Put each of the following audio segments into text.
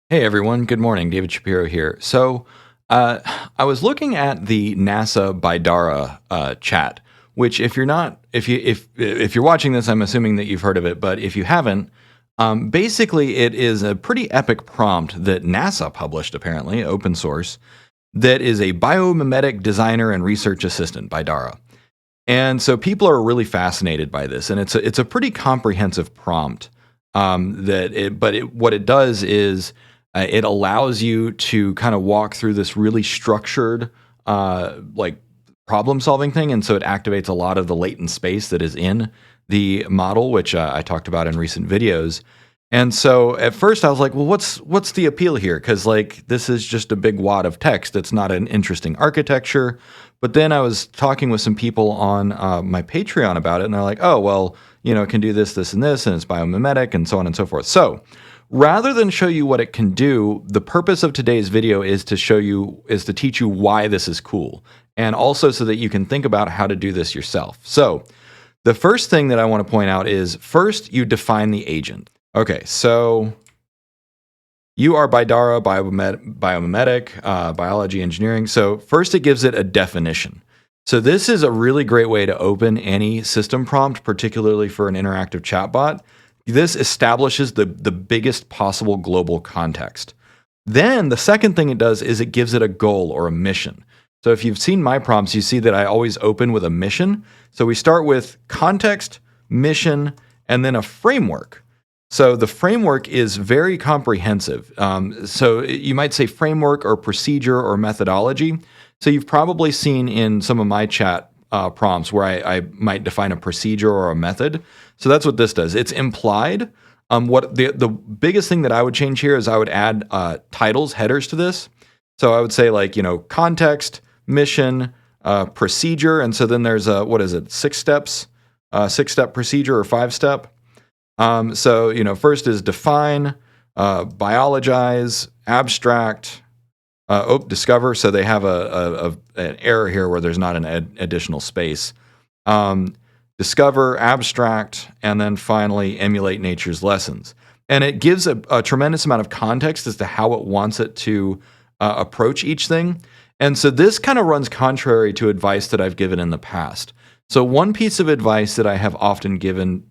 Hey everyone, good morning. David Shapiro here. I was looking at the NASA BIDARA chat, which if you're not, if you're watching this, I'm assuming that you've heard of it. But if you haven't, basically it is a pretty epic prompt that NASA published, apparently open source, that is a biomimetic designer and research assistant, BIDARA. And so people are really fascinated by this, and it's a pretty comprehensive prompt. What it does is it allows you to kind of walk through this really structured, like problem solving thing, and so it activates a lot of the latent space that is in the model, which I talked about in recent videos. And so at first I was like, well, what's the appeal here? Because like this is just a big wad of text. It's not an interesting architecture. But then I was talking with some people on my Patreon about it, and they're like, oh, well, it can do this, this, and this, and it's biomimetic, and so on and so forth. So rather than show you what it can do, the purpose of today's video is to teach you why this is cool, and also so that you can think about how to do this yourself. So the first thing that I want to point out is first you define the agent. Okay, so you are BIDARA, biomimetic, biology, engineering. So first it gives it a definition. So this is a really great way to open any system prompt, particularly for an interactive chatbot. This establishes the biggest possible global context. Then the second thing it does is it gives it a goal or a mission. So if you've seen my prompts, you see that I always open with a mission. So we start with context, mission, and then a framework. So the framework is very comprehensive. So you might say framework or procedure or methodology. So you've probably seen in some of my chat prompts where I might define a procedure or a method. So that's what this does. It's implied. What the biggest thing that I would change here is I would add titles, headers to this. So I would say like, context, mission, procedure. And so then there's six steps, 6-step procedure or 5-step. First is define, biologize, abstract, discover. So they have an error here where there's not an additional space. Discover, abstract, and then finally emulate nature's lessons. And it gives a tremendous amount of context as to how it wants it to approach each thing. And so this kind of runs contrary to advice that I've given in the past. So one piece of advice that I have often given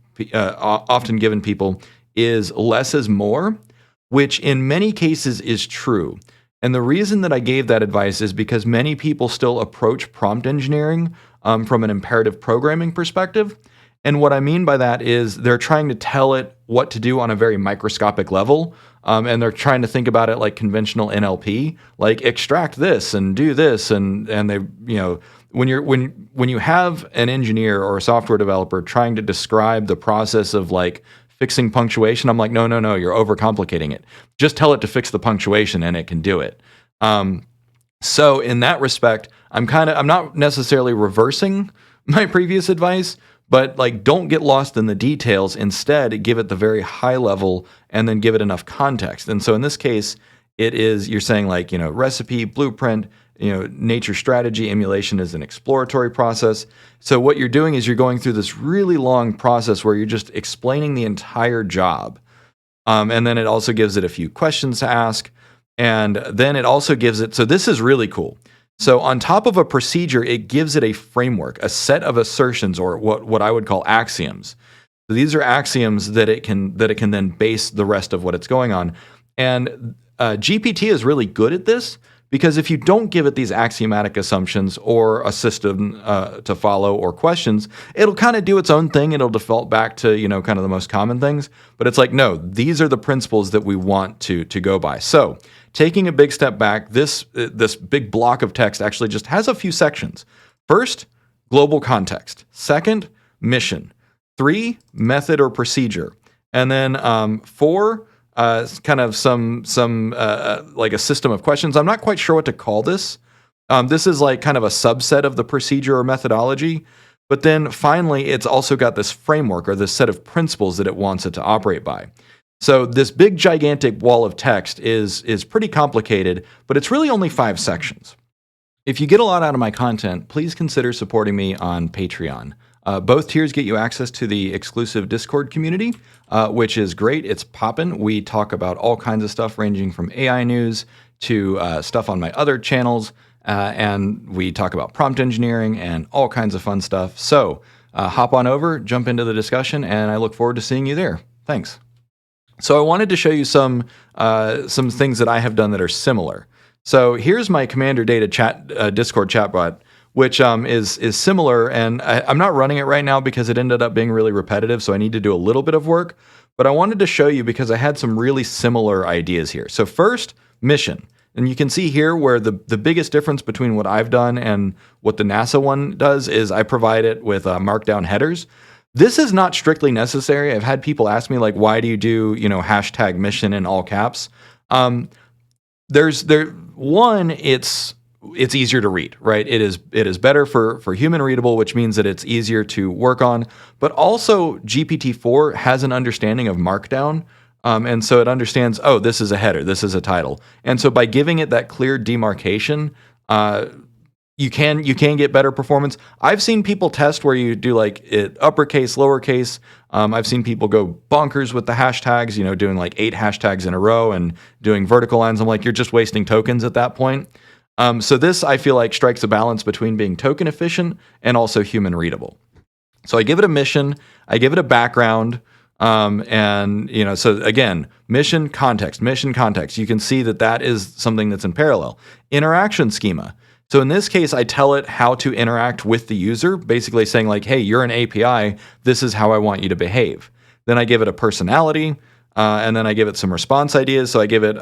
people is less is more, which in many cases is true. And the reason that I gave that advice is because many people still approach prompt engineering from an imperative programming perspective. And what I mean by that is they're trying to tell it what to do on a very microscopic level. And they're trying to think about it like conventional NLP, like extract this and do this. And they, when you have an engineer or a software developer trying to describe the process of like fixing punctuation, I'm like, no, you're overcomplicating it. Just tell it to fix the punctuation and it can do it. So in that respect, I'm not necessarily reversing my previous advice, but like don't get lost in the details. Instead, give it the very high level and then give it enough context. And so in this case, you're saying like, recipe, blueprint, nature strategy, emulation is an exploratory process. So what you're doing is you're going through this really long process where you're just explaining the entire job. And then it also gives it a few questions to ask. And then it also gives it, so this is really cool. So on top of a procedure, it gives it a framework, a set of assertions, or what I would call axioms. So these are axioms that it can then base the rest of what it's going on. And GPT is really good at this, because if you don't give it these axiomatic assumptions or a system to follow or questions, it'll kind of do its own thing. It'll default back to, kind of the most common things. But it's like, no, these are the principles that we want to go by. So taking a big step back, this big block of text actually just has a few sections. First, global context. Second, mission. 3, method or procedure. And then 4, kind of some like a system of questions. I'm not quite sure what to call this. This is like kind of a subset of the procedure or methodology. But then finally, it's also got this framework or this set of principles that it wants it to operate by. So this big gigantic wall of text is pretty complicated, but it's really only 5 sections. If you get a lot out of my content, please consider supporting me on Patreon. Both tiers get you access to the exclusive Discord community, which is great. It's poppin'. We talk about all kinds of stuff ranging from AI news to stuff on my other channels, and we talk about prompt engineering and all kinds of fun stuff. So hop on over, jump into the discussion, and I look forward to seeing you there. Thanks. So I wanted to show you some things that I have done that are similar. So here's my Commander Data chat Discord chatbot, which is similar, and I'm not running it right now because it ended up being really repetitive, so I need to do a little bit of work. But I wanted to show you because I had some really similar ideas here. So first, mission. And you can see here where the biggest difference between what I've done and what the NASA one does is I provide it with markdown headers. This is not strictly necessary. I've had people ask me, like, why do you do, hashtag mission in all caps? It's easier to read, right? It is better for human readable, which means that it's easier to work on. But also GPT-4 has an understanding of markdown. And so it understands, oh, this is a header, this is a title. And so by giving it that clear demarcation, you can get better performance. I've seen people test where you do like it uppercase, lowercase. I've seen people go bonkers with the hashtags, doing like 8 hashtags in a row and doing vertical lines. I'm like, you're just wasting tokens at that point. So this, I feel like, strikes a balance between being token efficient and also human readable. So I give it a mission, I give it a background, and so again, mission context. You can see that is something that's in parallel. Interaction schema. So in this case, I tell it how to interact with the user, basically saying like, hey, you're an API, this is how I want you to behave. Then I give it a personality, and then I give it some response ideas. So I give it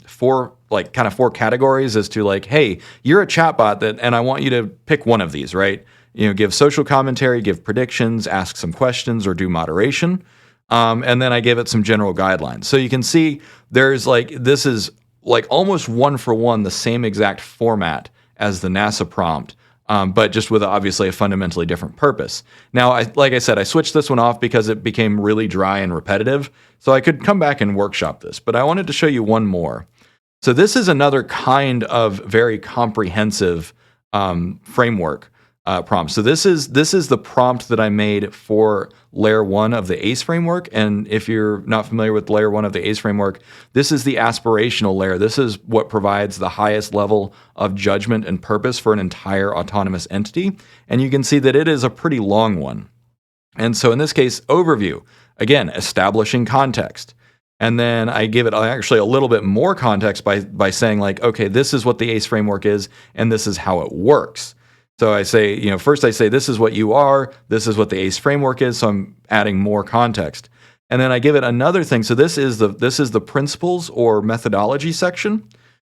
4 categories as to like, hey, you're a chatbot and I want you to pick one of these, right? Give social commentary, give predictions, ask some questions, or do moderation. And then I give it some general guidelines. So you can see this is like almost one for one the same exact format as the NASA prompt, but just with obviously a fundamentally different purpose. Now, like I said, I switched this one off because it became really dry and repetitive, so I could come back and workshop this, but I wanted to show you one more. So this is another kind of very comprehensive framework prompt. So this is the prompt that I made for layer 1 of the ACE framework. And if you're not familiar with layer 1 of the ACE framework, this is the aspirational layer. This is what provides the highest level of judgment and purpose for an entire autonomous entity. And you can see that it is a pretty long one. And so in this case, overview, again, establishing context. And then I give it actually a little bit more context by saying like, okay, this is what the ACE framework is, and this is how it works. So I say, first I say, this is what you are, this is what the ACE framework is, so I'm adding more context. And then I give it another thing. So this is the principles or methodology section.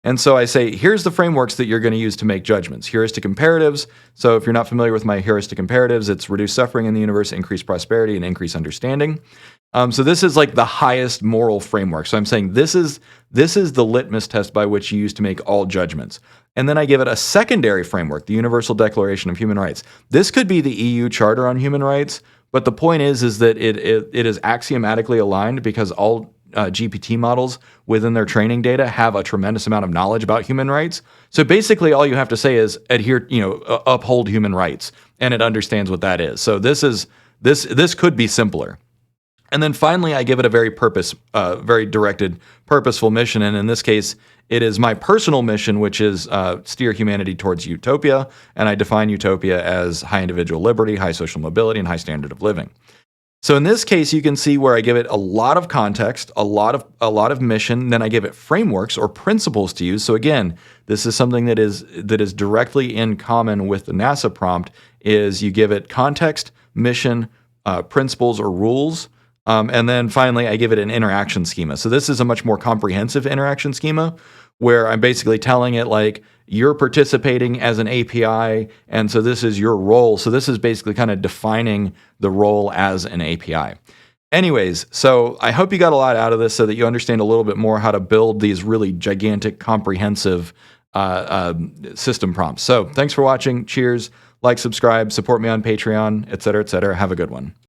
And so I say, here's the frameworks that you're going to use to make judgments. Heuristic imperatives. So if you're not familiar with my heuristic imperatives, it's reduce suffering in the universe, increase prosperity, and increase understanding. So this is like the highest moral framework. So I'm saying this is the litmus test by which you use to make all judgments. And then I give it a secondary framework, the Universal Declaration of Human Rights. This could be the EU Charter on Human Rights, but the point is that it is axiomatically aligned because all GPT models within their training data have a tremendous amount of knowledge about human rights. So basically all you have to say is adhere, uphold human rights, and it understands what that is. So this could be simpler. And then finally, I give it a very directed, purposeful mission. And in this case, it is my personal mission, which is steer humanity towards utopia. And I define utopia as high individual liberty, high social mobility, and high standard of living. So in this case, you can see where I give it a lot of context, a lot of mission. Then I give it frameworks or principles to use. So again, this is something that is directly in common with the NASA prompt. Is you give it context, mission, principles, or rules. And then finally, I give it an interaction schema. So this is a much more comprehensive interaction schema where I'm basically telling it like, you're participating as an API, and so this is your role. So this is basically kind of defining the role as an API. Anyways, so I hope you got a lot out of this so that you understand a little bit more how to build these really gigantic, comprehensive system prompts. So thanks for watching. Cheers. Like, subscribe, support me on Patreon, et cetera, et cetera. Have a good one.